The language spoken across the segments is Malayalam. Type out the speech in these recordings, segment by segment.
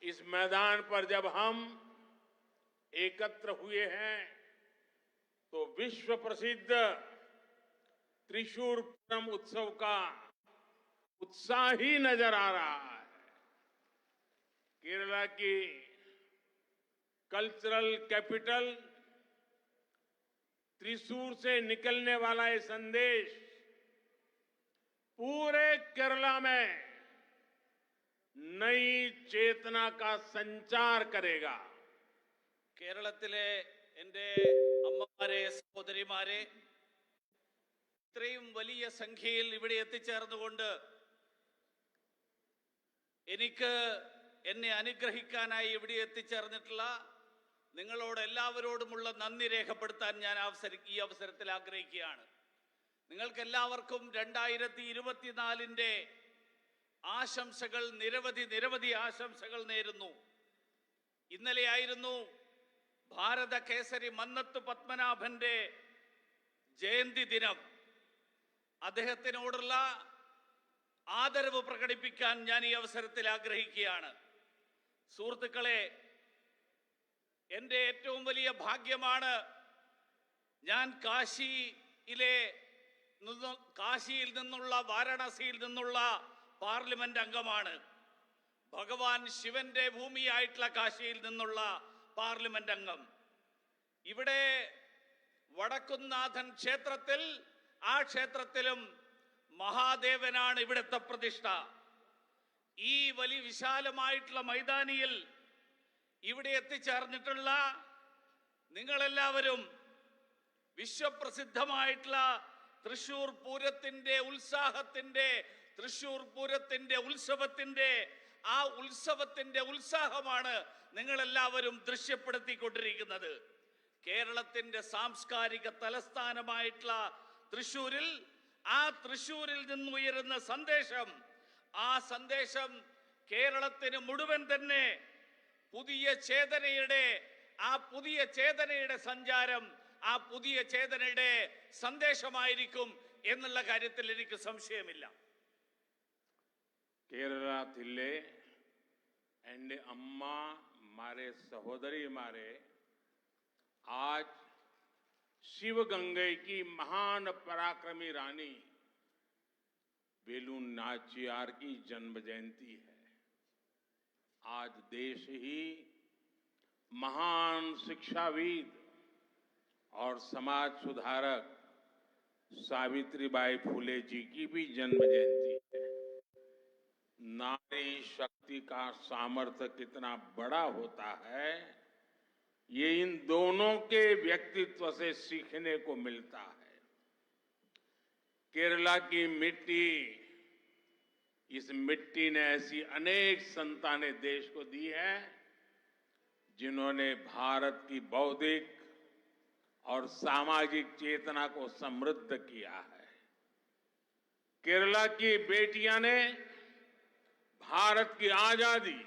इस मैदान पर जब हम एकत्र हुए हैं तो विश्व प्रसिद्ध त्रिशूर पूरम उत्सव का उत्साह ही नजर आ रहा है। केरला की कल्चरल कैपिटल त्रिशूर से निकलने वाला ये संदेश पूरे केरला में नई चेतना का संचार करेगा। കേരളത്തിലെ എൻ്റെ അമ്മമാരെ സഹോദരിമാരെ ഇത്രയും വലിയ സംഖ്യയിൽ ഇവിടെ എത്തിച്ചേർന്നുകൊണ്ട് എനിക്ക് എന്നെ അനുഗ്രഹിക്കാനായി ഇവിടെ എത്തിച്ചേർന്നിട്ടുള്ള നിങ്ങളോട് എല്ലാവരോടുമുള്ള നന്ദി രേഖപ്പെടുത്താൻ ഞാൻ ഈ അവസരത്തിൽ ആഗ്രഹിക്കുകയാണ്. നിങ്ങൾക്ക് എല്ലാവർക്കും 2024 ആശംസകൾ, നിരവധി ആശംസകൾ നേരുന്നു. ഇന്നലെയായിരുന്നു ഭാരത കേസരി മന്നത്ത് പത്മനാഭന്റെ ജയന്തി ദിനം. അദ്ദേഹത്തിനോടുള്ള ആദരവ് പ്രകടിപ്പിക്കാൻ ഞാൻ ഈ അവസരത്തിൽ ആഗ്രഹിക്കുകയാണ്. സുഹൃത്തുക്കളെ, എൻ്റെ ഏറ്റവും വലിയ ഭാഗ്യമാണ് ഞാൻ കാശിയിൽ നിന്നുള്ള വാരണാസിയിൽ നിന്നുള്ള പാർലമെന്റ് അംഗമാണ്. ഭഗവാൻ ശിവന്റെ ഭൂമിയായിട്ടുള്ള കാശിയിൽ നിന്നുള്ള പാർലമെന്റ് അംഗം. ഇവിടെ വടക്കുംനാഥൻ ക്ഷേത്രത്തിൽ, ആ ക്ഷേത്രത്തിലും മഹാദേവനാണ് ഇവിടുത്തെ പ്രതിഷ്ഠ. ഈ വലിയ വിശാലമായിട്ടുള്ള മൈതാനിയിൽ ഇവിടെ എത്തിച്ചേർന്നിട്ടുള്ള നിങ്ങളെല്ലാവരും വിശ്വപ്രസിദ്ധമായിട്ടുള്ള തൃശൂർ പൂരത്തിന്റെ ഉത്സാഹത്തിന്റെ, തൃശൂർ പൂരത്തിന്റെ ഉത്സവത്തിന്റെ ഉത്സാഹമാണ് നിങ്ങളെല്ലാവരും ദൃശ്യപ്പെടുത്തിക്കൊണ്ടിരിക്കുന്നത്. കേരളത്തിന്റെ സാംസ്കാരിക തലസ്ഥാനമായിട്ടുള്ള തൃശൂരിൽ, ആ തൃശൂരിൽ നിന്നുയരുന്ന സന്ദേശം, ആ സന്ദേശം കേരളത്തിന് മുഴുവൻ തന്നെ പുതിയ ചേതനയുടെ സഞ്ചാരം, ആ പുതിയ ചേതനയുടെ സന്ദേശമായിരിക്കും എന്നുള്ള കാര്യത്തിൽ എനിക്ക് സംശയമില്ല. കേരളത്തിലെ എൻ്റെ അമ്മ मारे सहोदरी मारे आज शिवगंगे की महान पराक्रमी रानी वेलु नाचियार की जन्म जयंती है। आज देश ही महान शिक्षाविद और समाज सुधारक सावित्रीबाई फुले जी की भी जन्म जयंती है। नारी शक्ति का सामर्थ्य कितना बड़ा होता है, ये इन दोनों के व्यक्तित्व से सीखने को मिलता है। केरला की मिट्टी, इस मिट्टी ने ऐसी अनेक संतानें देश को दी है जिन्होंने भारत की बौद्धिक और सामाजिक चेतना को समृद्ध किया है। केरला की बेटियां ने भारत की आजादी,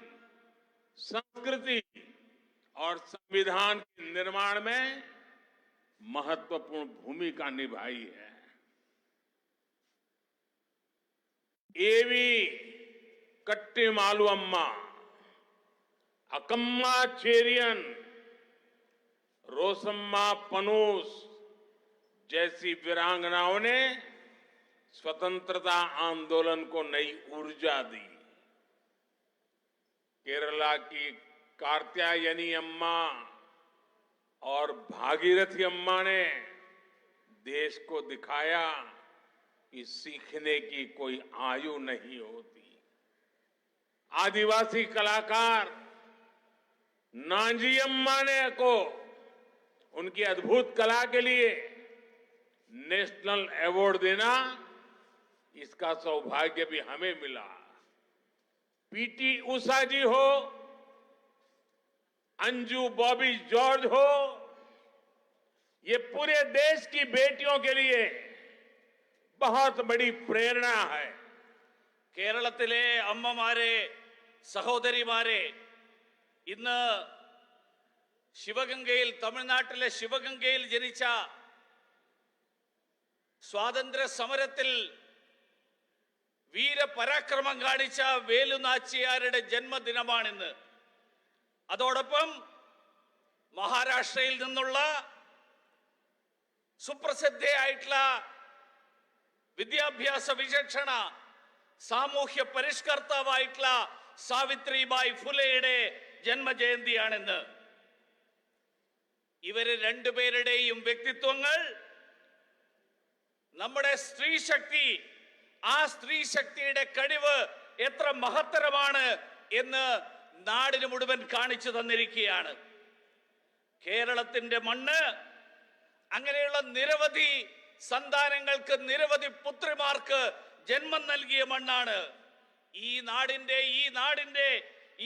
संस्कृति और संविधान के निर्माण में महत्वपूर्ण भूमिका निभाई है। एवी कट्टीमालु अम्मा, अकम्मा चेरियन, रोसम्मा पनूस जैसी वीरांगनाओं ने स्वतंत्रता आंदोलन को नई ऊर्जा दी। केरला की कार्त्यायनी अम्मा और भागीरथी अम्मा ने देश को दिखाया कि सीखने की कोई आयु नहीं होती। आदिवासी कलाकार नांजी अम्मा ने को उनकी अद्भुत कला के लिए नेशनल अवार्ड देना, इसका सौभाग्य भी हमें मिला। पीटी उषा जी हो, अंजू बॉबी जॉर्ज हो, ये पूरे देश की बेटियों के लिए बहुत बड़ी प्रेरणा है। കേരളത്തിലെ അമ്മമാരെ, സഹോദരിമാരെ, ഇന്ന് ശിവഗംഗയിൽ, തമിഴ്നാട്ടിലെ ശിവഗംഗയിൽ ജനിച്ച, സ്വാതന്ത്ര്യ സമരത്തിൽ വീരപരാക്രമം കാണിച്ച വേലു നാച്ചിയാരുടെ ജന്മദിനമാണിന്ന്. അതോടൊപ്പം മഹാരാഷ്ട്രയിൽ നിന്നുള്ള സുപ്രസിദ്ധയായിട്ടുള്ള വിദ്യാഭ്യാസ വിചക്ഷണ സാമൂഹ്യ പരിഷ്കർത്താവായിട്ടുള്ള സാവിത്രിബായി ഫുലെയുടെ ജന്മജയന്തിയാണെന്ന്. ഇവര് രണ്ടുപേരുടെയും വ്യക്തിത്വങ്ങൾ നമ്മുടെ സ്ത്രീ ശക്തി, ആ സ്ത്രീ ശക്തിയുടെ കഴിവ് എത്ര മഹത്തരമാണ് എന്ന് നാടിന് മുഴുവൻ കാണിച്ചു തന്നിരിക്കുകയാണ്. കേരളത്തിന്റെ മണ്ണ് അങ്ങനെയുള്ള നിരവധി സന്താനങ്ങൾക്ക്, നിരവധി പുത്രിമാർക്ക് ജന്മം നൽകിയ മണ്ണാണ്. ഈ നാടിന്റെ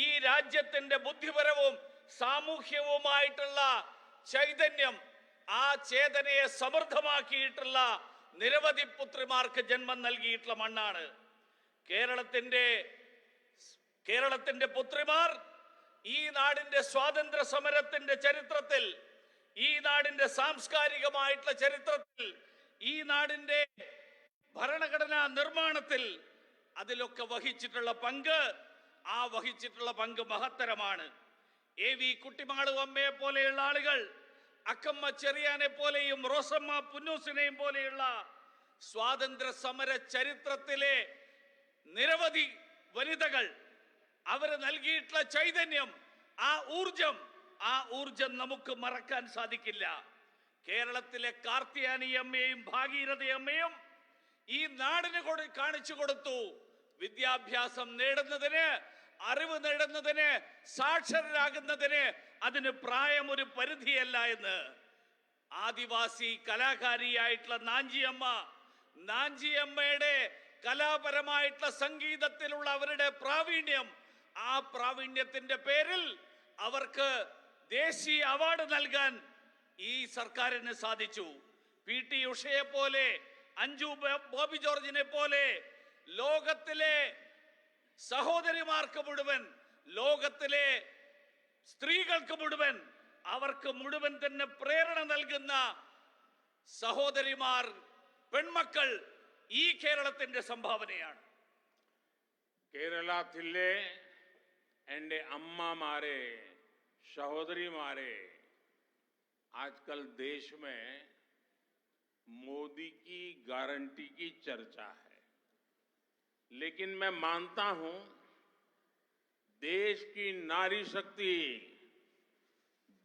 ഈ രാജ്യത്തിന്റെ ബുദ്ധിപരവും സാമൂഹ്യവുമായിട്ടുള്ള ചൈതന്യം, ആ ചേതനയെ സമൃദ്ധമാക്കിയിട്ടുള്ള നിരവധി പുത്രിമാർക്ക് ജന്മം നൽകിയിട്ടുള്ള മണ്ണാണ് കേരളത്തിന്റെ പുത്രിമാർ. ഈ നാടിന്റെ സ്വാതന്ത്ര്യ സമരത്തിന്റെ ചരിത്രത്തിൽ, ഈ നാടിന്റെ സാംസ്കാരികമായിട്ടുള്ള ചരിത്രത്തിൽ, ഈ നാടിന്റെ ഭരണഘടനാ നിർമ്മാണത്തിൽ അതിലൊക്കെ വഹിച്ചിട്ടുള്ള പങ്ക് മഹത്തരമാണ്. AV കുട്ടിമാളു അമ്മയെ പോലെയുള്ള ആളുകൾ, അക്കമ്മ ചെറിയാനെ പോലെയും റോസമ്മ പുന്നൂസിനെയും പോലെയുള്ള സ്വാതന്ത്ര്യ സമര ചരിത്രത്തിലെ നിരവധി വനിതകൾ, അവര് നൽകിയിട്ടുള്ള ചൈതന്യം, ആ ഊർജം നമുക്ക് മറക്കാൻ സാധിക്കില്ല. കേരളത്തിലെ കാർത്തിയാനി അമ്മയും ഭാഗീരഥി അമ്മയും ഈ നാടിന് കാണിച്ചു കൊടുത്തു. വിദ്യാഭ്യാസം നേടുന്നതിന്, അറിവ് നേടുന്നതിന്, സാക്ഷരരാകുന്നതിന് അതിന് പ്രായം ഒരു പരിധിയല്ല എന്ന്. ആദിവാസി കലാകാരിയായിട്ടുള്ള നാഞ്ചിയമ്മയുടെ കലാപരമായിട്ടുള്ള സംഗീതത്തിലുള്ള അവരുടെ പ്രാവീണ്യം, ആ പ്രാവീണ്യത്തിന്റെ പേരിൽ അവർക്ക് ദേശീയ അവാർഡ് നൽകാൻ ഈ സർക്കാരിന് സാധിച്ചു. PT ഉഷയെ പോലെ, അഞ്ജു ബോബി ജോർജിനെ പോലെ ലോകത്തിലെ സഹോദരിമാർക്ക് മുഴുവൻ, ലോകത്തിലെ സ്ത്രീകൾക്ക് മുഴുവൻ, അവർക്ക് മുഴുവൻ തന്നെ പ്രേരണ നൽകുന്ന സഹോദരിമാർ, പെൺമക്കൾ ഈ കേരളത്തിന്റെ സംഭാവനയാണ്. കേരളത്തിലെ എൻ്റെ അമ്മമാരെ, സഹോദരിമാരെ, आजकल देश में मोदी की गारंटी की चर्चा है, लेकिन मैं मानता हूं देश की नारी शक्ति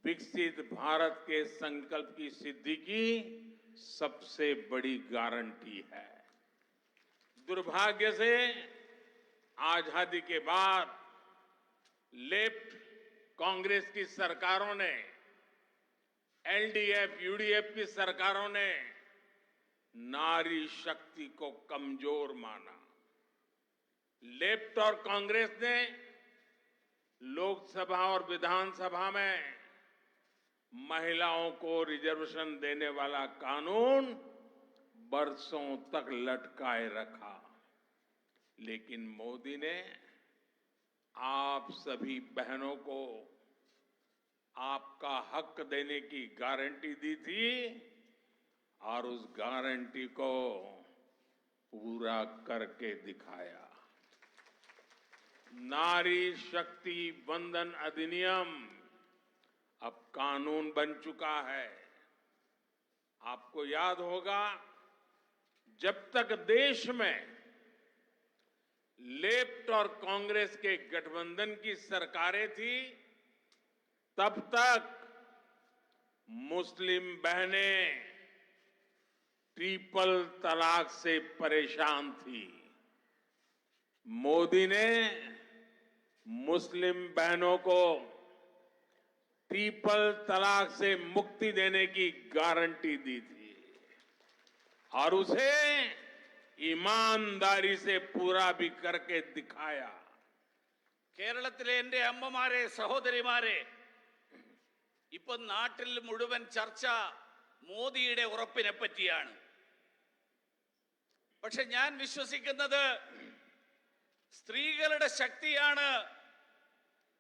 विकसित भारत के संकल्प की सिद्धि की सबसे बड़ी गारंटी है. दुर्भाग्य से आजादी के बाद लेफ्ट कांग्रेस की सरकारों ने, LDF, UDF की सरकारों ने नारी शक्ति को कमजोर माना. लेफ्ट और कांग्रेस ने लोकसभा और विधानसभा में महिलाओं को रिजर्वेशन देने वाला कानून बरसों तक लटकाए रखा. लेकिन मोदी ने आप सभी बहनों को आपका हक देने की गारंटी दी थी और उस गारंटी को पूरा करके दिखाया. नारी शक्ति वंदन अधिनियम अब कानून बन चुका है. आपको याद होगा, जब तक देश में लेफ्ट और कांग्रेस के गठबंधन की सरकारें थी, तब तक मुस्लिम बहनें ट्रिपल तलाक से परेशान थी. मोदी ने मुस्लिम बहनों को ट्रिपल तलाक से मुक्ति देने की गारंटी दी थी और उसे ईमानदारी से पूरा भी करके दिखाया. കേരളത്തിലെ എൻ്റെ അമ്മമാരെ, സഹോദരിമാരെ, ഇപ്പൊ നാട്ടിൽ മുഴുവൻ ചർച്ച മോദിയുടെ ഉറപ്പിനെ പറ്റിയാണ്. പക്ഷെ ഞാൻ വിശ്വസിക്കുന്നത് സ്ത്രീകളുടെ ശക്തിയാണ്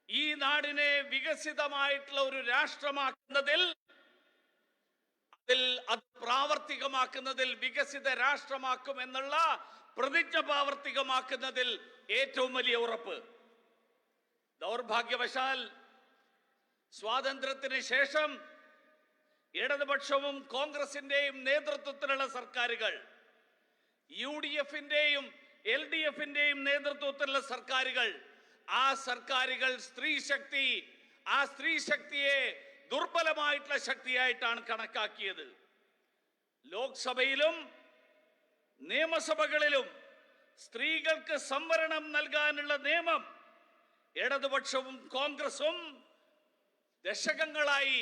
ഈ നാടിനെ വികസിതമായിട്ടുള്ള ഒരു രാഷ്ട്രമാക്കുന്നതിൽ, അത് പ്രാവർത്തികമാക്കുന്നതിൽ, വികസിത രാഷ്ട്രമാക്കുമെന്നുള്ള പ്രതിജ്ഞ പ്രാവർത്തികമാക്കുന്നതിൽ ഏറ്റവും വലിയ ഉറപ്പ്. ദൗർഭാഗ്യവശാൽ സ്വാതന്ത്ര്യത്തിന് ശേഷം ഇടതുപക്ഷവും കോൺഗ്രസിന്റെയും നേതൃത്വത്തിലുള്ള സർക്കാരുകൾ, UDF-ന്റെയും LDF-ന്റെയും നേതൃത്വത്തിലുള്ള സർക്കാരുകൾ, ആ സർക്കാരുകൾ ആ സ്ത്രീ ശക്തിയെ ദുർബലമായിട്ടുള്ള ശക്തിയായിട്ടാണ് കണക്കാക്കിയത്. ലോക്സഭയിലും നിയമസഭകളിലും സ്ത്രീകൾക്ക് സംവരണം നൽകാനുള്ള നിയമം ഇടതുപക്ഷവും കോൺഗ്രസും ദശകങ്ങളായി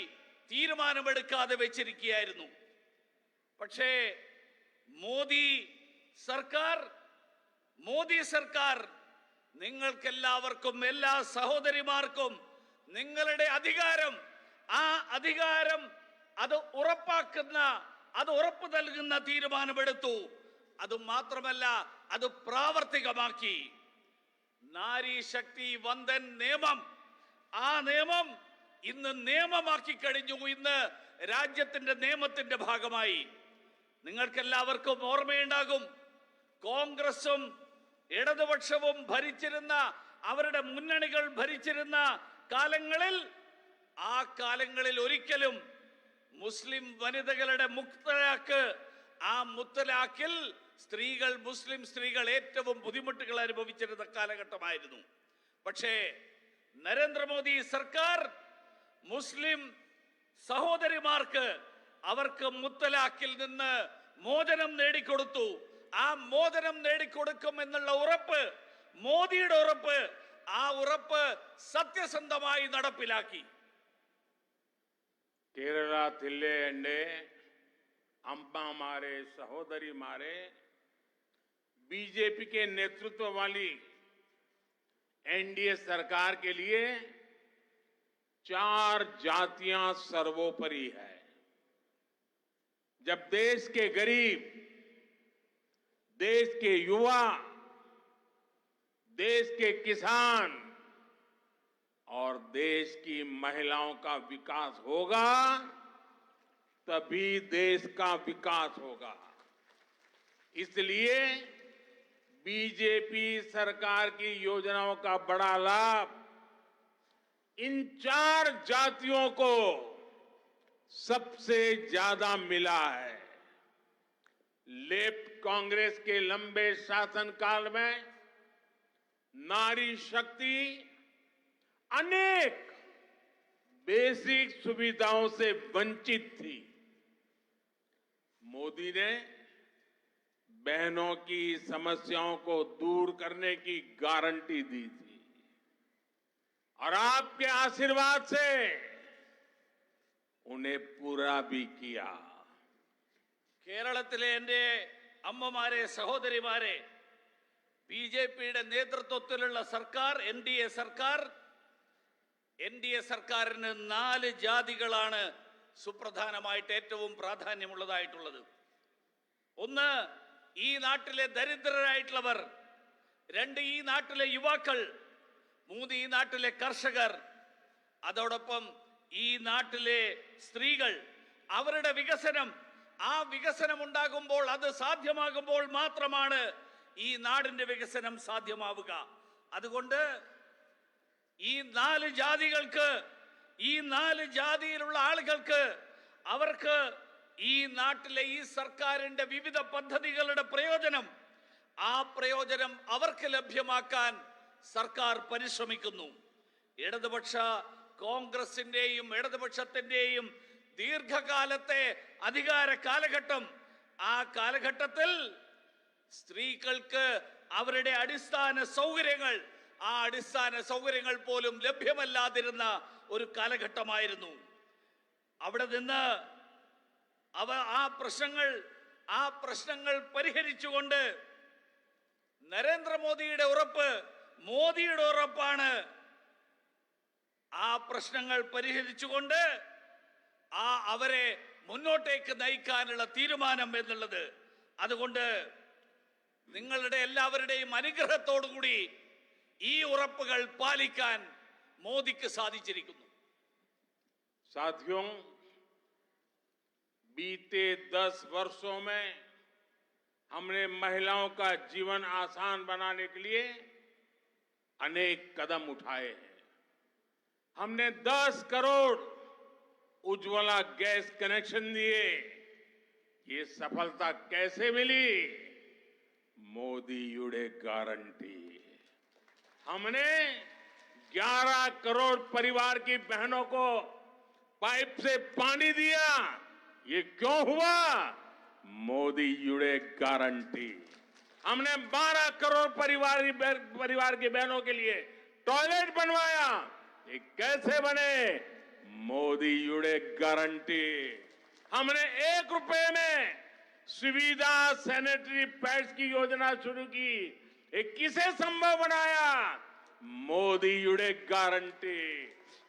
തീരുമാനമെടുക്കാതെ വെച്ചിരിക്കുകയായിരുന്നു. പക്ഷേ മോദി സർക്കാർ നിങ്ങൾക്കെല്ലാവർക്കും, എല്ലാ സഹോദരിമാർക്കും നിങ്ങളുടെ അധികാരം അത് ഉറപ്പ് നൽകുന്ന തീരുമാനമെടുത്തു. അതുമാത്രമല്ല, അത് പ്രാവർത്തികമാക്കി. നാരി ശക്തി വന്ദൻ നിയമം, ആ നിയമം ഇന്ന് നിയമമാക്കി കഴിഞ്ഞു. ഇന്ന് രാജ്യത്തിന്റെ നിയമത്തിന്റെ ഭാഗമായി. നിങ്ങൾക്കെല്ലാവർക്കും ഓർമ്മയുണ്ടാകും, കോൺഗ്രസും ഇടതുപക്ഷവും ഭരിച്ചിരുന്ന, അവരുടെ മുന്നണികൾ ഭരിച്ചിരുന്ന കാലങ്ങളിൽ, ആ കാലങ്ങളിൽ ഒരിക്കലും മുസ്ലിം വനിതകളുടെ ആ മുത്തലാഖിൽ മുസ്ലിം സ്ത്രീകൾ ഏറ്റവും ബുദ്ധിമുട്ടുകൾ അനുഭവിച്ചിരുന്ന കാലഘട്ടമായിരുന്നു. പക്ഷേ നരേന്ദ്രമോദി സർക്കാർ മുസ്ലിം സഹോദരിമാർക്ക് അവർക്ക് മുത്തലാഖിൽ നിന്ന് മോചനം നേടിക്കൊടുത്തു. ആ മോചനം നേടിക്കൊടുക്കും എന്നുള്ള ഉറപ്പ്, മോദിയുടെ ഉറപ്പ്, ആ ഉറപ്പ് സത്യസന്ധമായി നടപ്പിലാക്കി. केरला थिल्ले अंडे अम्बा मारे सहोदरी मारे बीजेपी के नेतृत्व वाली एनडीए सरकार के लिए 4 जातियां सर्वोपरि है। जब देश के गरीब, देश के युवा, देश के किसान और देश की महिलाओं का विकास होगा, तभी देश का विकास होगा। इसलिए बीजेपी सरकार की योजनाओं का बड़ा लाभ इन 4 जातियों को सबसे ज्यादा मिला है। लेफ्ट कांग्रेस के लंबे शासनकाल में नारी शक्ति अनेक बेसिक सुविधाओं से वंचित थी। मोदी ने बहनों की समस्याओं को दूर करने की गारंटी दी थी और आपके आशीर्वाद से उन्हें पूरा भी किया। കേരളത്തിലെ എൻ്റെ അമ്മമാരെ, സഹോദരിമാരെ, ബിജെപിയുടെ നേതൃത്വത്തിലുള്ള സർക്കാർ, എൻഡിഎ സർക്കാരിന് 4 ജാതികളാണ് സുപ്രധാനമായിട്ട് ഏറ്റവും പ്രാധാന്യമുള്ളതായിട്ടുള്ളത്. ഒന്ന്, ഈ നാട്ടിലെ ദരിദ്രരായിട്ടുള്ളവർ. 2, ഈ നാട്ടിലെ യുവാക്കൾ. 3, ഈ നാട്ടിലെ കർഷകർ. അതോടൊപ്പം ഈ നാട്ടിലെ സ്ത്രീകൾ. അവരുടെ വികസനം, ആ വികസനം ഉണ്ടാകുമ്പോൾ, അത് സാധ്യമാകുമ്പോൾ മാത്രമാണ് ഈ നാടിന്റെ വികസനം സാധ്യമാവുക. അതുകൊണ്ട് ഈ 4 ജാതികൾക്ക്, ഈ 4 ജാതിയിലുള്ള ആളുകൾക്ക്, അവർക്ക് ഈ നാട്ടിലെ ഈ സർക്കാരിന്റെ വിവിധ പദ്ധതികളുടെ പ്രയോജനം, ആ പ്രയോജനം അവർക്ക് ലഭ്യമാക്കാൻ സർക്കാർ പരിശ്രമിക്കുന്നു. കോൺഗ്രസിന്റെയും ഇടതുപക്ഷത്തിന്റെയും ദീർഘകാലത്തെ അധികാര കാലഘട്ടം, ആ കാലഘട്ടത്തിൽ സ്ത്രീകൾക്ക് അവരുടെ അടിസ്ഥാന സൗകര്യങ്ങൾ പോലും ലഭ്യമല്ലാതിരുന്ന ഒരു കാലഘട്ടമായിരുന്നു. അവിടെ നിന്ന് ആ പ്രശ്നങ്ങൾ പരിഹരിച്ചുകൊണ്ട് നരേന്ദ്രമോദിയുടെ മോദിയുടെ ഉറപ്പാണ്. ആ പ്രശ്നങ്ങൾ പരിഹരിച്ചുകൊണ്ട് അവരെ മുന്നോട്ടേക്ക് നയിക്കാനുള്ള തീരുമാനം എന്നുള്ളത്. അതുകൊണ്ട് നിങ്ങളുടെ എല്ലാവരുടെയും അനുഗ്രഹത്തോടുകൂടി ഈ ഉറപ്പുകൾ പാലിക്കാൻ മോദിക്ക് സാധിച്ചിരിക്കുന്നു. साथियों, बीते 10 वर्षों में हमने महिलाओं का जीवन आसान बनाने के लिए अनेक कदम उठाए हैं। हमने 10 करोड़ उज्ज्वला गैस कनेक्शन दिए। ये सफलता कैसे मिली? मोदी युडे गारंटी। हमने 11 करोड़ परिवार की बहनों को पाइप से पानी दिया। ये क्यों हुआ? मोदी युडे गारंटी। हमने 12 करोड़ परिवार की बहनों के लिए टॉयलेट बनवाया। ये कैसे बने? मोदी युडे गारंटी। हमने 1 रुपए में सुविधा सैनिटरी पैड्स की योजना शुरू की। ये किसे संभव बनाया? मोदी युडे गारंटी।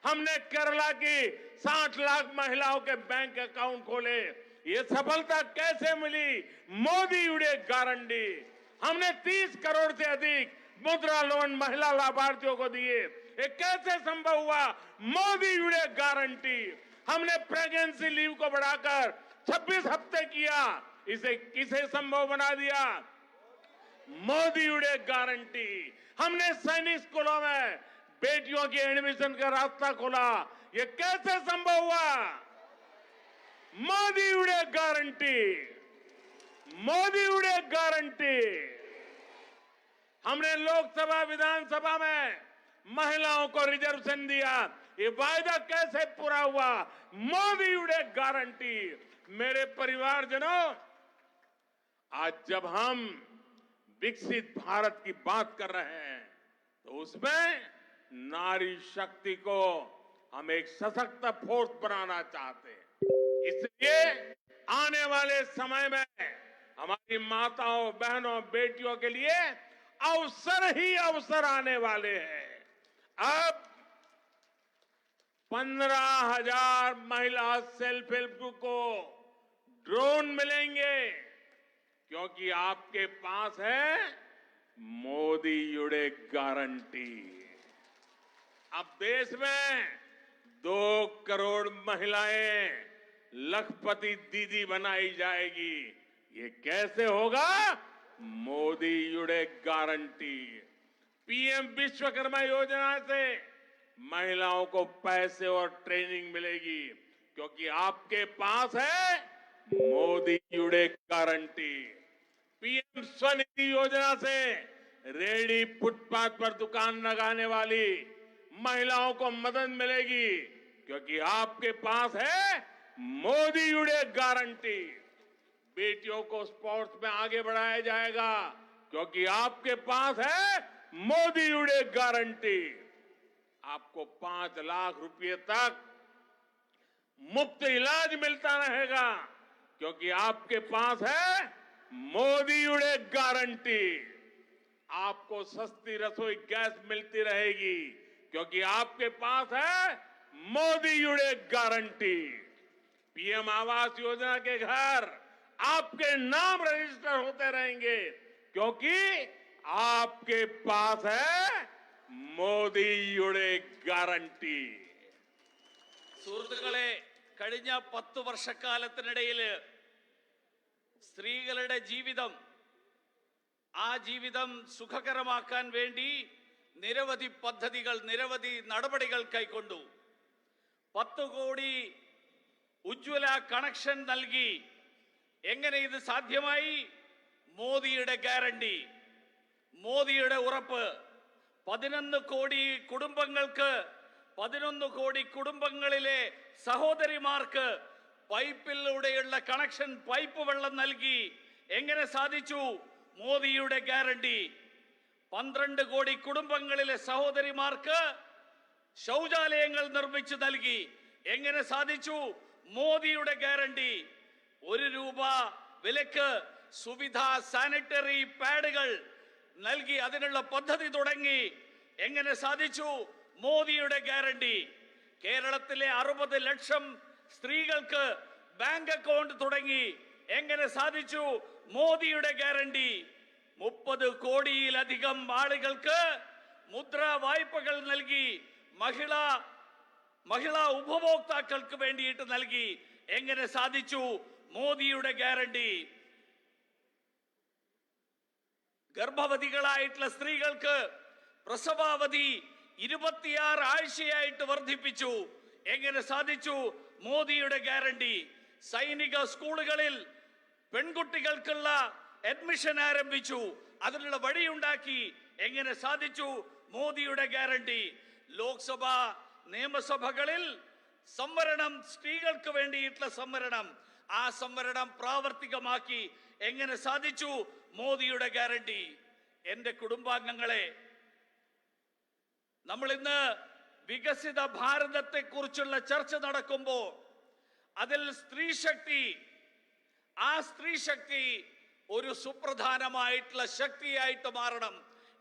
हमने केरला की 60 लाख महिलाओं के बैंक अकाउंट खोले। ये सफलता कैसे मिली? मोदी युडे गारंटी। हमने 30 करोड़ से अधिक मुद्रा लोन महिला लाभार्थियों को दिए। ये कैसे संभव हुआ? मोदी युडे गारंटी। हमने प्रेगनेंसी लीव को बढ़ाकर 26 हफ्ते किया। इसे किसे संभव बना दिया? मोदी युडे गारंटी। हमने सैनिक स्कूलों में बेटियों की एडमिशन का रास्ता खोला। ये कैसे संभव हुआ? मोदी युडे गारंटी। मोदी युडे गारंटी। हमने लोकसभा विधानसभा में महिलाओं को रिजर्वेशन दिया। ये वायदा कैसे पूरा हुआ? मोदी युडे गारंटी। मेरे परिवारजनों, आज जब हम विकसित भारत की बात कर रहे हैं तो उसमें नारी शक्ति को हम एक सशक्त फोर्स बनाना चाहते हैं। इसलिए आने वाले समय में हमारी माताओं, बहनों, बेटियों के लिए अवसर ही अवसर आने वाले हैं। अब 15,000 महिला सेल्फ हेल्प ग्रुप को ड्रोन मिलेंगे, क्योंकि आपके पास है मोदी युडे गारंटी। अब देश में 2 करोड़ महिलाएं लखपति दीदी बनाई जाएगी। ये कैसे होगा? मोदी युडे गारंटी। पीएम विश्वकर्मा योजना से महिलाओं को पैसे और ट्रेनिंग मिलेगी, क्योंकि आपके पास है मोदी युडे गारंटी। पीएम स्वनिधि योजना से रेहड़ी फुटपाथ पर दुकान लगाने वाली महिलाओं को मदद मिलेगी, क्योंकि आपके पास है मोदी युडे गारंटी। बेटियों को स्पोर्ट्स में आगे बढ़ाया जाएगा, क्योंकि आपके पास है मोदी युडे गारंटी। आपको 5 लाख रुपए तक मुफ्त इलाज मिलता रहेगा, क्योंकि आपके पास है मोदी युडे गारंटी। आपको सस्ती रसोई गैस मिलती रहेगी, क्योंकि आपके पास है मोदी युडे गारंटी। पीएम आवास योजना के घर आपके नाम रजिस्टर होते रहेंगे, क्योंकि आपके पास है മോദി യുടെ ഗ്യാരണ്ടി. സുഹൃത്തുക്കളെ, കഴിഞ്ഞ 10 വർഷക്കാലത്തിനിടയിൽ സ്ത്രീകളുടെ ജീവിതം, ആ ജീവിതം സുഖകരമാക്കാൻ വേണ്ടി നിരവധി പദ്ധതികൾ, നിരവധി നടപടികൾ കൈക്കൊണ്ടു. 10 കോടി ഉജ്ജ്വല കണക്ഷൻ നൽകി. എങ്ങനെ ഇത് സാധ്യമായി? മോദിയുടെ ഗ്യാരണ്ടി, മോദിയുടെ ഉറപ്പ്. 11 കോടി കുടുംബങ്ങൾക്ക്, 11 കോടി കുടുംബങ്ങളിലെ സഹോദരിമാർക്ക് പൈപ്പിലൂടെയുള്ള കണക്ഷൻ, പൈപ്പ് വെള്ളം നൽകി. എങ്ങനെ സാധിച്ചു? മോദിയുടെ ഗ്യാരണ്ടി. 12 കോടി കുടുംബങ്ങളിലെ സഹോദരിമാർക്ക് ശൗചാലയങ്ങൾ നിർമ്മിച്ചു നൽകി. എങ്ങനെ സാധിച്ചു? മോദിയുടെ ഗ്യാരണ്ടി. 1 രൂപ വിലക്ക് സുവിധ സാനിറ്ററി പാഡുകൾ നൽകി അതിനുള്ള പദ്ധതി തുടങ്ങി. എങ്ങനെ സാധിച്ചു? മോദിയുടെ ഗ്യാരണ്ടി. കേരളത്തിലെ 60 ലക്ഷം സ്ത്രീകൾക്ക് ബാങ്ക് അക്കൗണ്ട് തുടങ്ങി. എങ്ങനെ സാധിച്ചു? മോദിയുടെ ഗ്യാരണ്ടി. 30 കോടിയിലധികം ആളുകൾക്ക് മുദ്രാ വായ്പകൾ നൽകി. മഹിളാ ഉപഭോക്താക്കൾക്ക് വേണ്ടിയിട്ട് നൽകി. എങ്ങനെ സാധിച്ചു? മോദിയുടെ ഗ്യാരണ്ടി. ഗർഭവതികളായിട്ടുള്ള സ്ത്രീകൾക്ക് പ്രസവാവധി 26 ആഴ്ചയായിട്ട് വർദ്ധിപ്പിച്ചു. എങ്ങനെ സാധിച്ചു? മോദിയുടെ ഗ്യാരണ്ടി. സൈനിക സ്കൂളുകളിൽ പെൺകുട്ടികൾക്കുള്ള അഡ്മിഷൻ ആരംഭിച്ചു. അതിനുള്ള വഴിയുണ്ടാക്കി. എങ്ങനെ സാധിച്ചു? മോദിയുടെ ഗ്യാരണ്ടി. ലോക്സഭ നിയമസഭകളിൽ സംവരണം, സ്ത്രീകൾക്ക് വേണ്ടിയിട്ടുള്ള സംവരണം, ആ സംവരണം പ്രാവർത്തികമാക്കി. എങ്ങനെ സാധിച്ചു? മോദിയുടെ ഗ്യാരണ്ടി. എന്റെ കുടുംബാംഗങ്ങളെ, നമ്മൾ ഇന്ന് വികസിത ഭാരതത്തെ കുറിച്ചുള്ള ചർച്ച നടക്കുമ്പോൾ അതിൽ സ്ത്രീ ശക്തി, ആ സ്ത്രീ ശക്തി ഒരു സുപ്രധാനമായിട്ടുള്ള ശക്തിയായിട്ട് മാറണം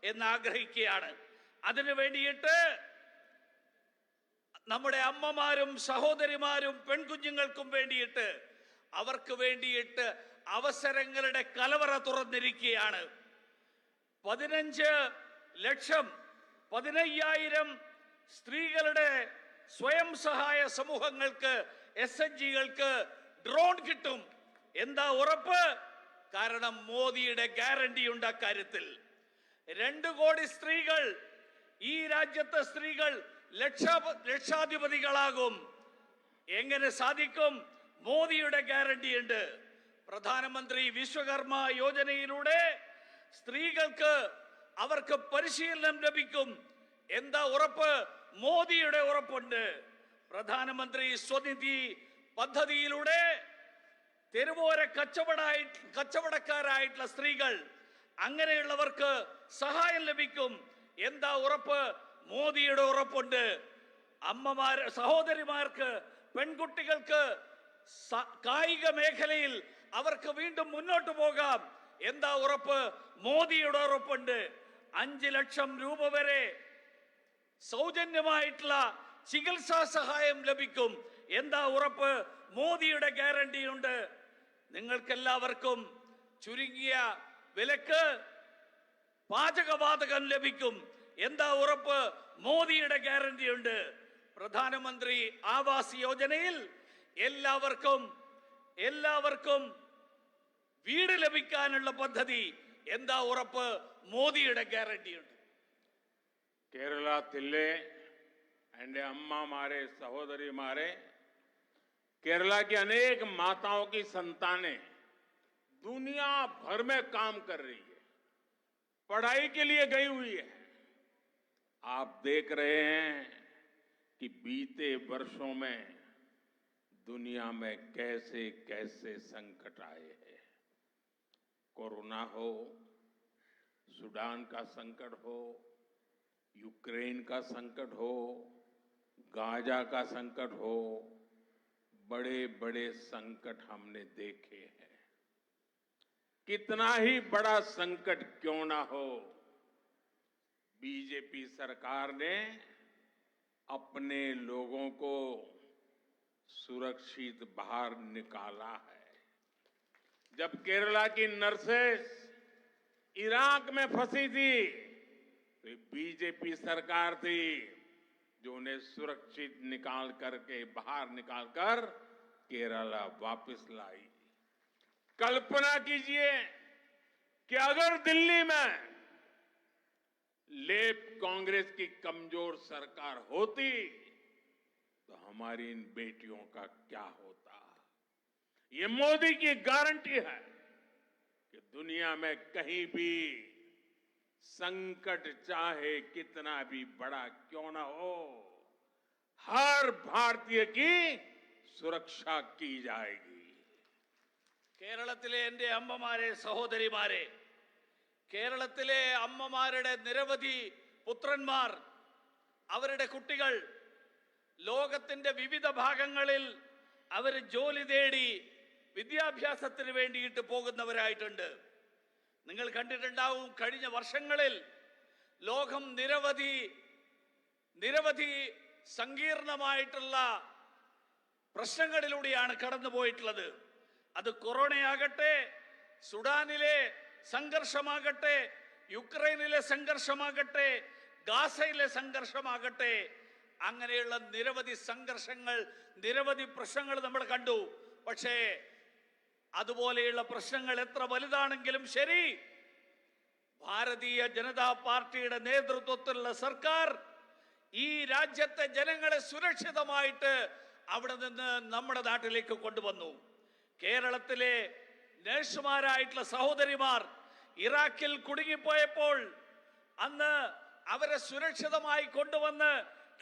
എന്ന് ആഗ്രഹിക്കുകയാണ്. അതിനു വേണ്ടിയിട്ട് നമ്മുടെ അമ്മമാരും സഹോദരിമാരും പെൺകുഞ്ഞുങ്ങൾക്കും വേണ്ടിയിട്ട്, അവർക്ക് വേണ്ടിയിട്ട് അവസരങ്ങളുടെ കലവറ തുറന്നിരിക്കുകയാണ്. 15,000 സ്ത്രീകളുടെ സ്വയം സഹായ സമൂഹങ്ങൾക്ക്, SHGകൾക്ക് ഡ്രോൺ കിട്ടും. എന്താ ഉറപ്പ്? കാരണം മോദിയുടെ ഗ്യാരണ്ടി ഉണ്ട് അക്കാര്യത്തിൽ. 2 കോടി സ്ത്രീകൾ, ഈ രാജ്യത്തെ സ്ത്രീകൾ ലക്ഷാധിപതികളാകും. എങ്ങനെ സാധിക്കും? മോദിയുടെ ഗ്യാരണ്ടി ഉണ്ട്. പ്രധാനമന്ത്രി വിശ്വകർമ്മ യോജനയിലൂടെ സ്ത്രീകൾക്ക് അവർക്ക് പരിശീലനം ലഭിക്കും. എന്താ ഉറപ്പ്? മോദിയുടെ ഉറപ്പുണ്ട്. പ്രധാനമന്ത്രി സ്വനിധി പദ്ധതിയിലൂടെ തെരുവോര കച്ചവടക്കാരായിട്ടുള്ള സ്ത്രീകൾ, അങ്ങനെയുള്ളവർക്ക് സഹായം ലഭിക്കും. എന്താ ഉറപ്പ്? മോദിയുടെ ഉറപ്പുണ്ട്. അമ്മമാർ, സഹോദരിമാർക്ക്, പെൺകുട്ടികൾക്ക് കായിക മേഖലയിൽ അവർക്ക് വീണ്ടും മുന്നോട്ട് പോകാം. എന്താ ഉറപ്പ്? മോദിയുടെ ഉറപ്പുണ്ട്. 5 ലക്ഷം രൂപ വരെ സൗജന്യമായിട്ടുള്ള ചികിത്സാ സഹായം ലഭിക്കും. എന്താ ഉറപ്പ്? മോദിയുടെ ഗ്യാരണ്ടി ഉണ്ട്. നിങ്ങൾക്കെല്ലാവർക്കും ചുരുങ്ങിയ വിലക്ക് പാചകവാതകം ലഭിക്കും. എന്താ ഉറപ്പ്? മോദിയുടെ ഗ്യാരണ്ടി ഉണ്ട്. പ്രധാനമന്ത്രി ആവാസ് യോജനയിൽ എല്ലാവർക്കും വീട് ലഭിക്കാനുള്ള പദ്ധതി. എന്താ ഉറപ്പ്? മോദിയുടെ ഗ്യാരണ്ടി ഉണ്ട്. കേരളത്തിലെ എൻ്റെ അമ്മമാരെ, സഹോദരിമാരെ, केरला की अनेक माताओं की संतानें दुनिया भर में काम कर रही है, पढ़ाई के लिए गई हुई है। आप देख रहे हैं कि बीते वर्षों में दुनिया में कैसे कैसे संकट आए हैं। कोरोना हो, सूडान का संकट हो, यूक्रेन का संकट हो, गाजा का संकट हो, बड़े बड़े संकट हमने देखे हैं। कितना ही बड़ा संकट क्यों ना हो, बीजेपी सरकार ने अपने लोगों को सुरक्षित बाहर निकाला है। जब केरला की नर्सेस इराक में फंसी थी तो बीजेपी सरकार थी जो उन्हें सुरक्षित निकाल करके, बाहर निकालकर केरला वापस लाई। कल्पना कीजिए कि अगर दिल्ली में लेफ्ट कांग्रेस की कमजोर सरकार होती तो हमारी इन बेटियों का क्या होता। ये मोदी की गारंटी है कि दुनिया में कहीं भी संकट चाहे कितना भी बड़ा क्यों ना हो, हर भारतीय की सुरक्षा की जाएगी। കേരളത്തിലെ എൻ്റെ അമ്മമാരെ, സഹോദരിമാരെ, കേരളത്തിലെ അമ്മമാരുടെ നിരവധി പുത്രന്മാർ, അവരുടെ കുട്ടികൾ ലോകത്തിന്റെ വിവിധ ഭാഗങ്ങളിൽ അവർ ജോലി തേടി വിദ്യാഭ്യാസത്തിന് വേണ്ടിയിട്ട് പോകുന്നവരായിട്ടുണ്ട്. നിങ്ങൾ കണ്ടിട്ടുണ്ടാവും, കഴിഞ്ഞ വർഷങ്ങളിൽ ലോകം നിരവധി സങ്കീർണമായിട്ടുള്ള പ്രശ്നങ്ങളിലൂടെയാണ് കടന്നുപോയിട്ടുള്ളത്. അത് കൊറോണയാകട്ടെ, സുഡാനിലെ സംഘർഷമാകട്ടെ, യുക്രൈനിലെ സംഘർഷമാകട്ടെ, ഗാസയിലെ സംഘർഷമാകട്ടെ, അങ്ങനെയുള്ള നിരവധി സംഘർഷങ്ങൾ, നിരവധി പ്രശ്നങ്ങൾ നമ്മൾ കണ്ടു. പക്ഷേ അതുപോലെയുള്ള പ്രശ്നങ്ങൾ എത്ര വലുതാണെങ്കിലും ശരി, ഭാരതീയ ജനതാ പാർട്ടിയുടെ നേതൃത്വത്തിലുള്ള സർക്കാർ ഈ രാജ്യത്തെ ജനങ്ങളെ സുരക്ഷിതമായിട്ട് അവിടെ നിന്ന് നമ്മുടെ നാട്ടിലേക്ക് കൊണ്ടുവന്നു. കേരളത്തിലെ നഴ്സുമാരായിട്ടുള്ള സഹോദരിമാർ ഇറാഖിൽ കുടുങ്ങിപ്പോയപ്പോൾ അന്ന് അവരെ സുരക്ഷിതമായി കൊണ്ടുവന്ന്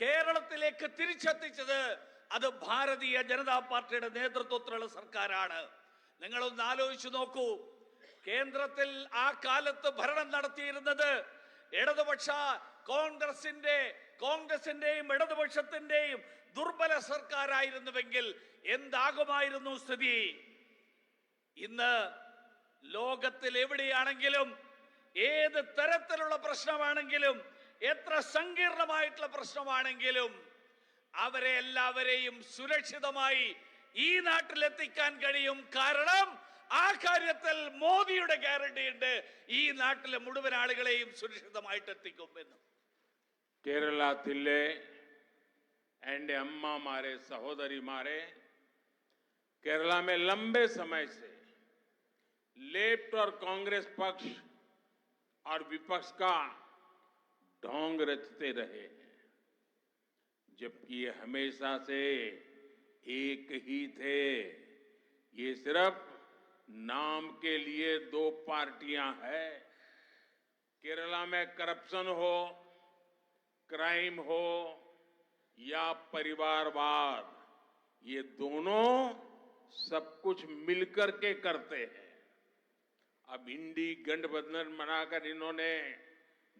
കേരളത്തിലേക്ക് തിരിച്ചെത്തിച്ചത് അത് ഭാരതീയ ജനതാ പാർട്ടിയുടെ നേതൃത്വത്തിലുള്ള സർക്കാരാണ്. നിങ്ങളൊന്ന് ആലോചിച്ചു നോക്കൂ. കേന്ദ്രത്തിൽ ആ കാലത്ത് ഭരണം നടത്തിയിരുന്നത് ഇടതുപക്ഷ കോൺഗ്രസിന്റെയും ഇടതുപക്ഷത്തിന്റെയും ദുർബല സർക്കാരായിരുന്നുവെങ്കിൽ എന്താകുമായിരുന്നു സ്ഥിതി? ഇന്ന് ലോകത്തിൽ എവിടെയാണെങ്കിലും ഏത് തരത്തിലുള്ള പ്രശ്നമാണെങ്കിലും എത്ര സങ്കീർണമായിട്ടുള്ള പ്രശ്നമാണെങ്കിലും അവരെ എല്ലാവരെയും സുരക്ഷിതമായി ഈ നാട്ടിലെത്തിക്കാൻ കഴിയും. കാരണം ആ കാര്യത്തിൽ മോദിയുടെ ഗ്യാരണ്ടി ഉണ്ട്. ഈ നാട്ടിലെ മുഴുവൻ ആളുകളെയും സുരക്ഷിതമായിട്ട് എത്തിക്കും എന്ന്. കേരളത്തിലെ എൻ്റെ അമ്മമാരെ സഹോദരിമാരെ, केरला में लंबे समय से लेफ्ट और कांग्रेस पक्ष और विपक्ष का ढोंग रचते रहे हैं, जबकि ये हमेशा से एक ही थे। ये सिर्फ नाम के लिए दो पार्टियां हैं। केरला में करप्शन हो, क्राइम हो या परिवारवाद, ये दोनों सब कुछ मिलकर के करते हैं। अब इंडी गठबंधन बनाकर इन्होंने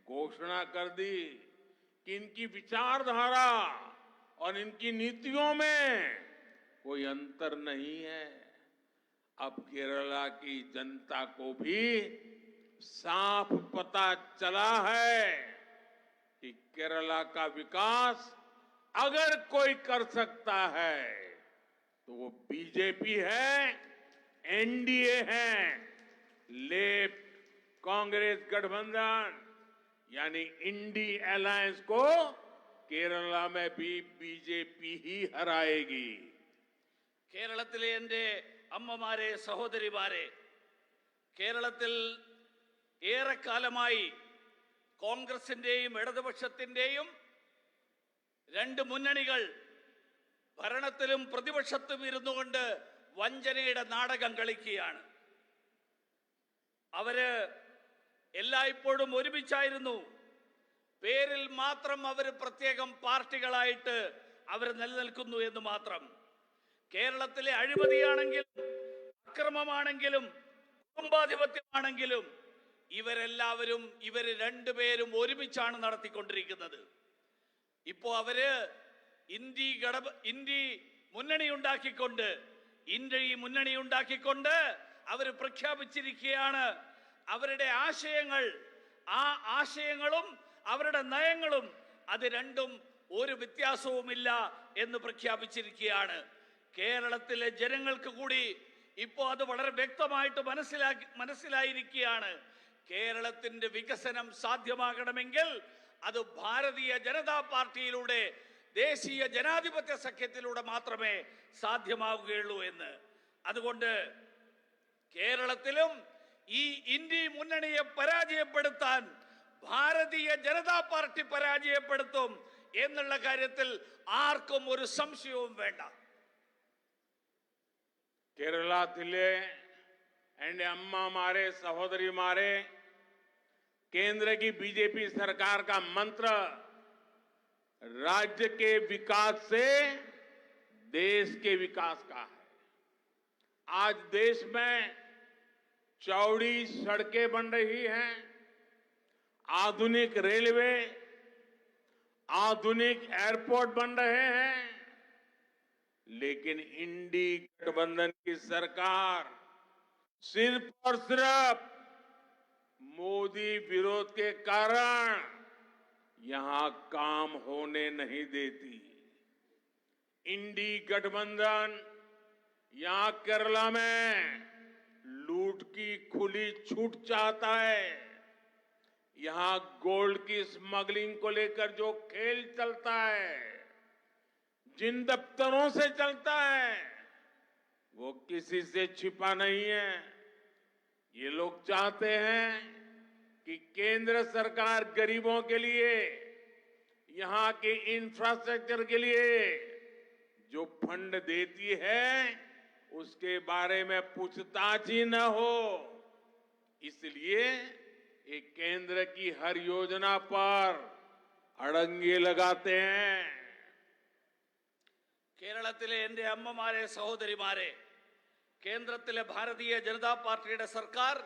घोषणा कर दी कि इनकी विचारधारा और इनकी नीतियों में कोई अंतर नहीं है। अब केरला की जनता को भी साफ पता चला है कि केरला का विकास अगर कोई कर सकता है तो वो बीजेपी है, एनडीए है। लेफ्ट कांग्रेस गठबंधन यानी इंडी अलायंस को केरला में भी बीजेपी ही हराएगी। കേരളത്തിലെ എൻ്റെ അമ്മമാരെ സഹോദരിമാരെ, കേരളത്തിൽ ഏറെക്കാലമായി കോൺഗ്രസിന്റെയും ഇടതുപക്ഷത്തിന്റെയും രണ്ട് മുന്നണികൾ ഭരണത്തിലും പ്രതിപക്ഷത്തും ഇരുന്നുകൊണ്ട് വഞ്ചനയുടെ നാടകം കളിക്കുകയാണ്. അവര് എല്ലായ്പ്പോഴും ഒരുമിച്ചായിരുന്നു. പേരിൽ മാത്രം അവർ പ്രത്യേകം പാർട്ടികളായിട്ട് അവർ നിലനിൽക്കുന്നു എന്ന് മാത്രം. കേരളത്തിലെ അഴിമതിയാണെങ്കിലും അക്രമമാണെങ്കിലും കുടുംബാധിപത്യമാണെങ്കിലും ഇവരെല്ലാവരും ഇവര് രണ്ടുപേരും ഒരുമിച്ചാണ് നടത്തിക്കൊണ്ടിരിക്കുന്നത്. ഇപ്പോ അവര് ഇന്ത്യ മുന്നണി ഉണ്ടാക്കിക്കൊണ്ട് അവർ പ്രഖ്യാപിച്ചിരിക്കുകയാണ് അവരുടെ ആശയങ്ങൾ. ആ ആശയങ്ങളും അവരുടെ നയങ്ങളും അത് രണ്ടും ഒരു വ്യത്യാസവുമില്ല എന്ന് പ്രഖ്യാപിച്ചിരിക്കുകയാണ്. കേരളത്തിലെ ജനങ്ങൾക്ക് കൂടി ഇപ്പോൾ അത് വളരെ വ്യക്തമായിട്ട് മനസ്സിലായിരിക്കുകയാണ്. കേരളത്തിന്റെ വികസനം സാധ്യമാകണമെങ്കിൽ അത് ഭാരതീയ ജനതാ പാർട്ടിയിലൂടെ, ദേശീയ ജനാധിപത്യ സഖ്യത്തിലൂടെ മാത്രമേ സാധ്യമാവുകയുള്ളൂ എന്ന്. അതുകൊണ്ട് കേരളത്തിലും ഈ ഇന്ത്യ മുന്നണിയെ പരാജയപ്പെടുത്താൻ ഭാരതീയ ജനതാ പാർട്ടി പരാജയപ്പെടുത്തും എന്നുള്ള കാര്യത്തിൽ ആർക്കും ഒരു സംശയവും വേണ്ട. കേരളത്തിലെ എൻ്റെ അമ്മമാരെ സഹോദരിമാരെ, केंद्र की बीजेपी सरकार का मंत्र राज्य के विकास से देश के विकास का है। आज देश में चौड़ी सड़कें बन रही हैं, आधुनिक रेलवे, आधुनिक एयरपोर्ट बन रहे हैं, लेकिन इंडी गठबंधन की सरकार सिर्फ और सिर्फ मोदी विरोध के कारण यहां काम होने नहीं देती। इंडी गठबंधन यहां केरला में लूट की खुली छूट चाहता है। यहां गोल्ड की स्मगलिंग को लेकर जो खेल चलता है, जिन दफ्तरों से चलता है, वो किसी से छिपा नहीं है। ये लोग चाहते हैं कि केंद्र सरकार गरीबों के लिए यहां के इंफ्रास्ट्रक्चर के लिए जो फंड देती है उसके बारे में पूछताछ ही न हो, इसलिए ये केंद्र की हर योजना पर अड़ंगे लगाते हैं। കേരളത്തിലെ എൻ്റെ അമ്മമാരെ സഹോദരിമാരെ, കേന്ദ്രത്തിലെ ഭാരതീയ ജനതാ പാർട്ടിയുടെ സർക്കാർ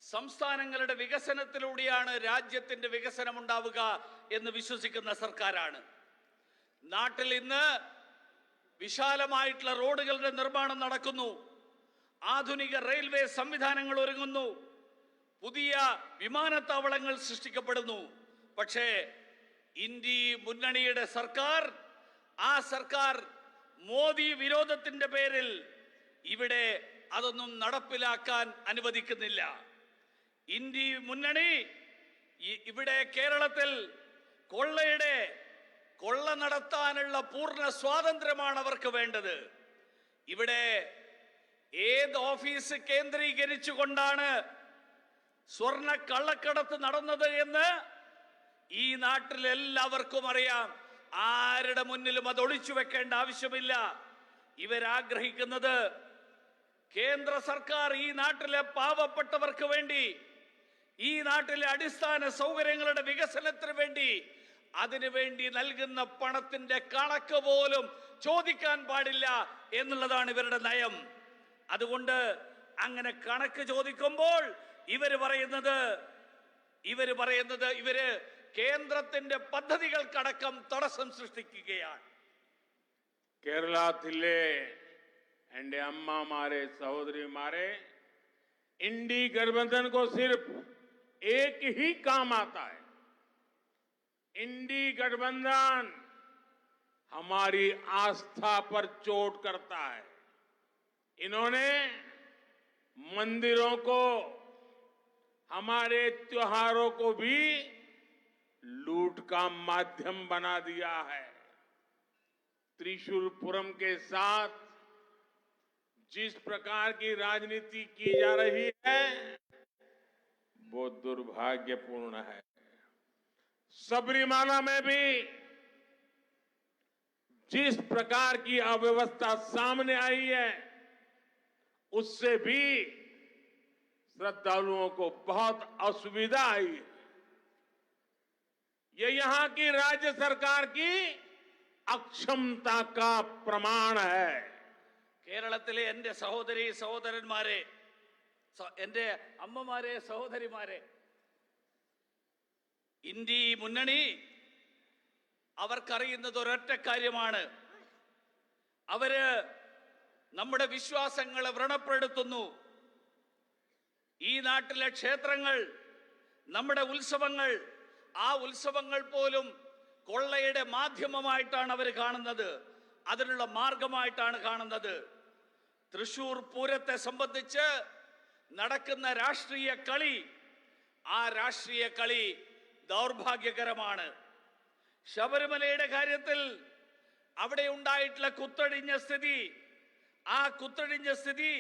സംസ്ഥാനങ്ങളുടെ വികസനത്തിലൂടെയാണ് രാജ്യത്തിന്റെ വികസനം ഉണ്ടാവുക എന്ന് വിശ്വസിക്കുന്ന സർക്കാരാണ്. നാട്ടിൽ ഇന്ന് വിശാലമായിട്ടുള്ള റോഡുകളുടെ നിർമ്മാണം നടക്കുന്നു, ആധുനിക റെയിൽവേ സംവിധാനങ്ങൾ ഒരുങ്ങുന്നു, പുതിയ വിമാനത്താവളങ്ങൾ സൃഷ്ടിക്കപ്പെടുന്നു. പക്ഷേ ഇന്ത്യ മുന്നണിയുടെ സർക്കാർ, ആ സർക്കാർ മോദി വിരോധത്തിന്റെ പേരിൽ ഇവിടെ അതൊന്നും നടപ്പിലാക്കാൻ അനുവദിക്കുന്നില്ല. ഇന്ത്യ മുന്നണി ഇവിടെ കേരളത്തിൽ കൊള്ള നടത്താനുള്ള പൂർണ്ണ സ്വാതന്ത്ര്യമാണ് അവർക്ക് വേണ്ടത്. ഇവിടെ ഏത് ഓഫീസ് കേന്ദ്രീകരിച്ചുകൊണ്ടാണ് സ്വർണ്ണ കള്ളക്കടത്ത് നടന്നത് എന്ന് ഈ നാട്ടിൽ എല്ലാവർക്കും അറിയാം. ആരുടെ മുന്നിലും അത് ഒളിച്ചു വെക്കേണ്ട ആവശ്യമില്ല. ഇവരാഗ്രഹിക്കുന്നത് കേന്ദ്ര സർക്കാർ ഈ നാട്ടിലെ പാവപ്പെട്ടവർക്ക് വേണ്ടി, ഈ നാട്ടിലെ അടിസ്ഥാന സൗകര്യങ്ങളുടെ വികസനത്തിന് വേണ്ടി, അതിനുവേണ്ടി നൽകുന്ന പണത്തിന്റെ കണക്ക് പോലും ചോദിക്കാൻ പാടില്ല എന്നുള്ളതാണ് ഇവരുടെ നയം. അതുകൊണ്ട് അങ്ങനെ കണക്ക് ചോദിക്കുമ്പോൾ ഇവര് പറയുന്നത് ഇവര് കേന്ദ്രത്തിന്റെ പദ്ധതികൾക്കടക്കം തടസ്സം സൃഷ്ടിക്കുകയാണ്. കേരളത്തിലെ എൻ്റെ അമ്മമാരെ സഹോദരിമാരെ, इंडी गठबंधन को सिर्फ एक ही काम आता है। इंडी गठबंधन हमारी आस्था पर चोट करता है। इन्होंने मंदिरों को, हमारे त्योहारों को भी लूट का माध्यम बना दिया है। त्रिशूलपुरम के साथ जिस प्रकार की राजनीति की जा रही है वो दुर्भाग्यपूर्ण है। सबरीमाला में भी जिस प्रकार की अव्यवस्था सामने आई है उससे भी श्रद्धालुओं को बहुत असुविधा आई है। ये यहां की राज्य सरकार की अक्षमता का प्रमाण है। കേരളത്തിലെ എൻ്റെ സഹോദരി സഹോദരന്മാരെ, എൻ്റെ അമ്മമാരെ സഹോദരിമാരെ, ഇന്ത്യ മുന്നണി അവർക്കറിയുന്നത് ഒരൊറ്റ കാര്യമാണ്. അവര് നമ്മുടെ വിശ്വാസങ്ങളെ വ്രണപ്പെടുത്തുന്നു. ഈ നാട്ടിലെ ക്ഷേത്രങ്ങൾ, നമ്മുടെ ഉത്സവങ്ങൾ, ആ ഉത്സവങ്ങൾ പോലും കൊള്ളയുടെ മാധ്യമമായിട്ടാണ് അവർ കാണുന്നത്, അതിനുള്ള മാർഗമായിട്ടാണ് കാണുന്നത്. തൃശൂർ പൂരത്തെ സംബന്ധിച്ച് നടക്കുന്ന രാഷ്ട്രീയ കളി, ആ രാഷ്ട്രീയ കളി ദൗർഭാഗ്യകരമാണ്. ശബരിമലയുടെ കാര്യത്തിൽ അവിടെ ഉണ്ടായിട്ടുള്ള കുത്തഴിഞ്ഞ സ്ഥിതി, ആ കുത്തഴിഞ്ഞ സ്ഥിതി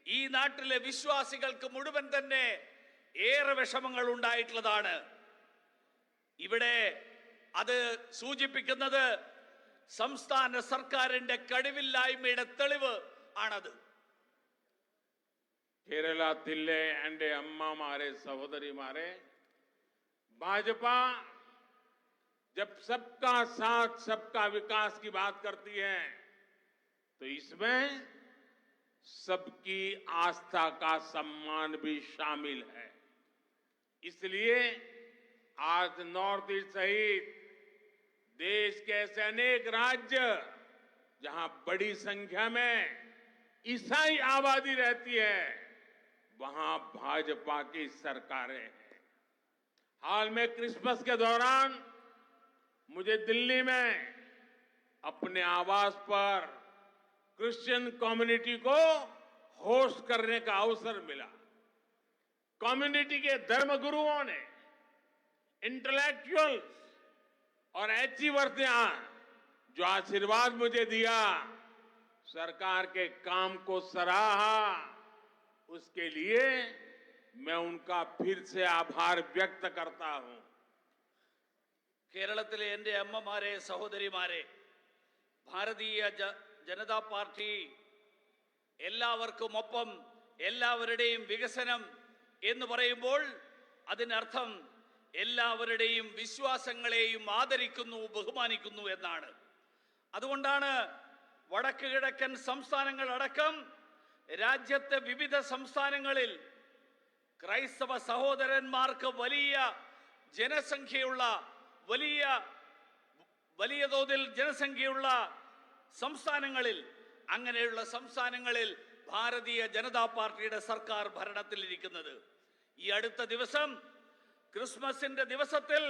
ഈ നാട്ടിലെ വിശ്വാസികൾക്ക് മുഴുവൻ തന്നെ ഏറെ വിഷമങ്ങൾ ഉണ്ടായിട്ടുള്ളതാണ്. ഇവിടെ അത് സൂചിപ്പിക്കുന്നത് സംസ്ഥാന സർക്കാരിന്റെ കഴിവില്ലായ്മയുടെ തെളിവ് ആണത്. കേരളത്തിലെ എൻ്റെ അമ്മമാരെ സഹോദരിമാരെ, भाजपा जब सबका साथ सबका विकास की बात करती है तो इसमें सबकी आस्था का सम्मान भी शामिल है। इसलिए आज नॉर्थ ईस्ट सहित देश के ऐसे अनेक राज्य जहां बड़ी संख्या में ईसाई आबादी रहती है वहां भाजपा की सरकारें हैं। हाल में क्रिसमस के दौरान मुझे दिल्ली में अपने आवास पर क्रिश्चियन कम्युनिटी को होस्ट करने का अवसर मिला। कम्युनिटी के धर्मगुरुओं ने, इंटेलेक्चुअल्स और अचीवर्स ने जो आशीर्वाद मुझे दिया, सरकार के काम को सराहा, उसके लिए मैं उनका फिर से आभार व्यक्त करता हूं। കേരളത്തിലെ എൻ്റെ അമ്മമാരെ, സഹോദരിമാരെ, ഭാരതീയ ജനതാ പാർട്ടി എല്ലാവർക്കുമൊപ്പം എല്ലാവരുടെയും വികസനം എന്ന് പറയുമ്പോൾ അതിനർത്ഥം എല്ലാവരുടെയും വിശ്വാസങ്ങളെയും ആദരിക്കുന്നു, ബഹുമാനിക്കുന്നു എന്നാണ്. അതുകൊണ്ടാണ് വടക്ക് കിഴക്കൻ സംസ്ഥാനങ്ങളടക്കം രാജ്യത്തെ വിവിധ സംസ്ഥാനങ്ങളിൽ ക്രൈസ്തവ സഹോദരന്മാർക്ക് വലിയ ജനസംഖ്യയുള്ള വലിയ തോതിൽ ജനസംഖ്യയുള്ള സംസ്ഥാനങ്ങളിൽ, അങ്ങനെയുള്ള സംസ്ഥാനങ്ങളിൽ ഭാരതീയ ജനതാ പാർട്ടിയുടെ സർക്കാർ ഭരണത്തിലിരിക്കുന്നത്. ഈ അടുത്ത ദിവസം ക്രിസ്മസിന്റെ ദിവസത്തിൽ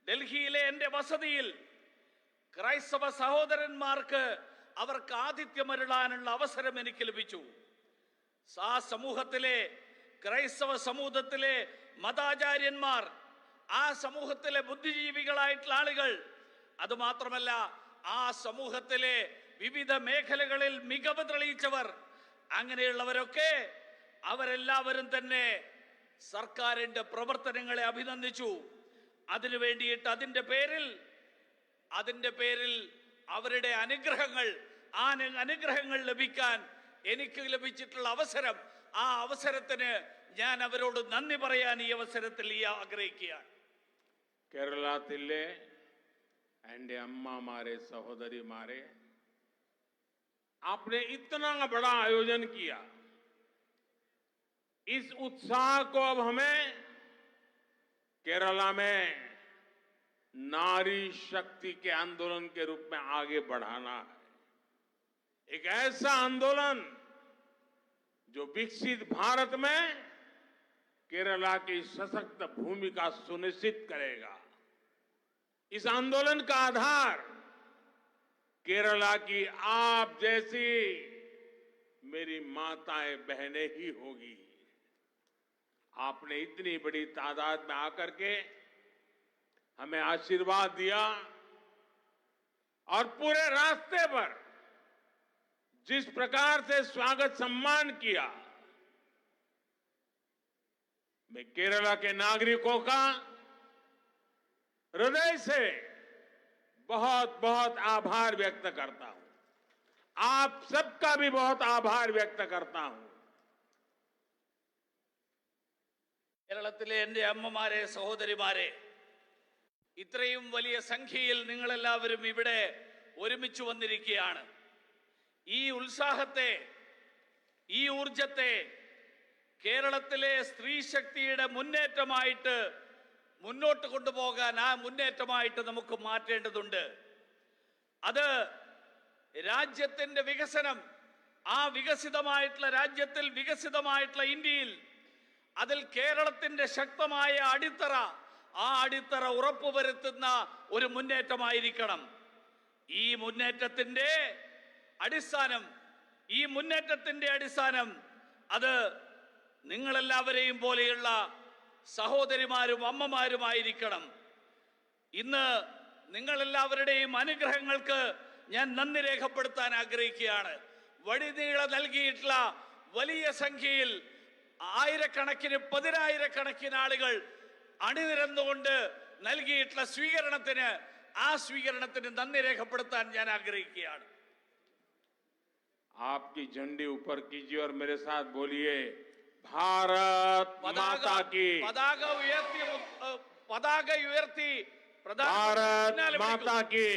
ഡൽഹിയിലെ എൻ്റെ വസതിയിൽ ക്രൈസ്തവ സഹോദരന്മാർക്ക് അവർക്ക് ആതിഥ്യമരുളാനുള്ള അവസരം എനിക്ക് ലഭിച്ചു. ആ സമൂഹത്തിലെ ക്രൈസ്തവ സമൂഹത്തിലെ മതാചാര്യന്മാർ, ആ സമൂഹത്തിലെ ബുദ്ധിജീവികളായിട്ടുള്ള ആളുകൾ, അതുമാത്രമല്ല ആ സമൂഹത്തിലെ വിവിധ മേഖലകളിൽ മികവ് തെളിയിച്ചവർ, അങ്ങനെയുള്ളവരൊക്കെ അവരെല്ലാവരും തന്നെ സർക്കാരിന്റെ പ്രവർത്തനങ്ങളെ അഭിനന്ദിച്ചു. അതിനു വേണ്ടിയിട്ട് അതിന്റെ പേരിൽ അവരുടെ അനുഗ്രഹങ്ങൾ, ആ അനുഗ്രഹങ്ങൾ ലഭിക്കാൻ എനിക്ക് ലഭിച്ചിട്ടുള്ള അവസരം, ആ അവസരത്തിന് ഞാൻ അവരോട് നന്ദി പറയാൻ ഈ അവസരത്തിൽ ആഗ്രഹിക്കുകയാണ്. കേരളത്തിലെ എൻ്റെ അമ്മമാരെ, സഹോദരിമാരെ, आपने इतना बड़ा आयोजन किया. इस उत्साह को अब हमें केरला में नारी शक्ति के आंदोलन के रूप में आगे बढ़ाना है. एक ऐसा आंदोलन जो विकसित भारत में केरला की सशक्त भूमिका सुनिश्चित करेगा. इस आंदोलन का आधार केरला की आप जैसी मेरी माताएं बहनें ही होगी. आपने इतनी बड़ी तादाद में आकर के हमें आशीर्वाद दिया और पूरे रास्ते पर जिस प्रकार से स्वागत सम्मान किया, मैं केरला के नागरिकों का हृदय से बहुत बहुत आभार व्यक्त करता हूं. आप सबका भी बहुत आभार व्यक्त करता हूं. കേരളത്തിലെ എൻ്റെ അമ്മമാരെ, സഹോദരിമാരെ, ഇത്രയും വലിയ സംഖ്യയിൽ നിങ്ങളെല്ലാവരും ഇവിടെ ഒരുമിച്ച് വന്നിരിക്കുകയാണ്. ഈ ഉത്സാഹത്തെ, ഈ ഊർജത്തെ കേരളത്തിലെ സ്ത്രീശക്തിയുടെ മുന്നേറ്റമായിട്ട് മുന്നോട്ട് കൊണ്ടുപോകാൻ, ആ മുന്നേറ്റമായിട്ട് നമുക്ക് മാറ്റേണ്ടതുണ്ട്. അത് രാജ്യത്തിന്റെ വികസനം, ആ വികസിതമായിട്ടുള്ള രാജ്യത്തിൽ, വികസിതമായിട്ടുള്ള ഇന്ത്യയിൽ, അതിൽ കേരളത്തിന്റെ ശക്തമായ അടിത്തറ, ആ അടിത്തറ ഉറപ്പുവരുത്തുന്ന ഒരു മുന്നേറ്റമായിരിക്കണം. ഈ മുന്നേറ്റത്തിന്റെ അടിസ്ഥാനം അത് നിങ്ങളെല്ലാവരെയും പോലെയുള്ള സഹോദരിമാരും അമ്മമാരുമായിരിക്കണം. ഇന്ന് നിങ്ങളെല്ലാവരുടെയും അനുഗ്രഹങ്ങൾക്ക് ഞാൻ നന്ദി രേഖപ്പെടുത്താൻ ആഗ്രഹിക്കുകയാണ്. വഴിനീള നൽകിയിട്ടുള്ള വലിയ സംഖ്യയിൽ ആയിരക്കണക്കിന്, പതിനായിരക്കണക്കിന് ആളുകൾ അണിനിരന്നുകൊണ്ട് നൽകിയിട്ടുള്ള സ്വീകരണത്തിന്, ആ സ്വീകരണത്തിന് നന്ദി രേഖപ്പെടുത്താൻ ഞാൻ ആഗ്രഹിക്കുകയാണ്. आपकी झंडी ऊपर कीजिए और मेरे साथ बोलिए, भारत माता की. പതാക ഉയർത്തി भारत माता की.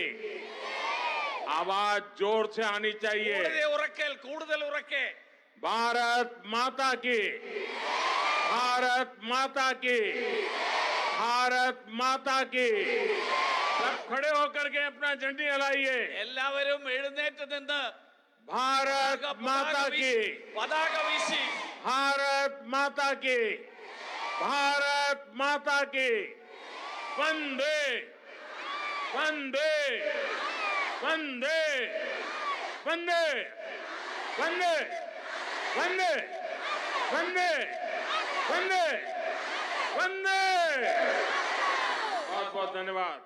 आवाज जोर से आनी चाहिए. കൂടുതൽ ഉറക്കെ. भारत माता की. भारत माता की. भारत माता की. सब खड़े होकर के अपना झंडी हिलाइए. എല്ലാവരും എഴുന്നേറ്റ് നിന്ന് भारत माता की. പതാക വീശി. भारत माता की. भारत माता की. वंदे वंदे वंदे वंदे वंदे वंदे वंदे वंदे वंदे. बहुत बहुत धन्यवाद.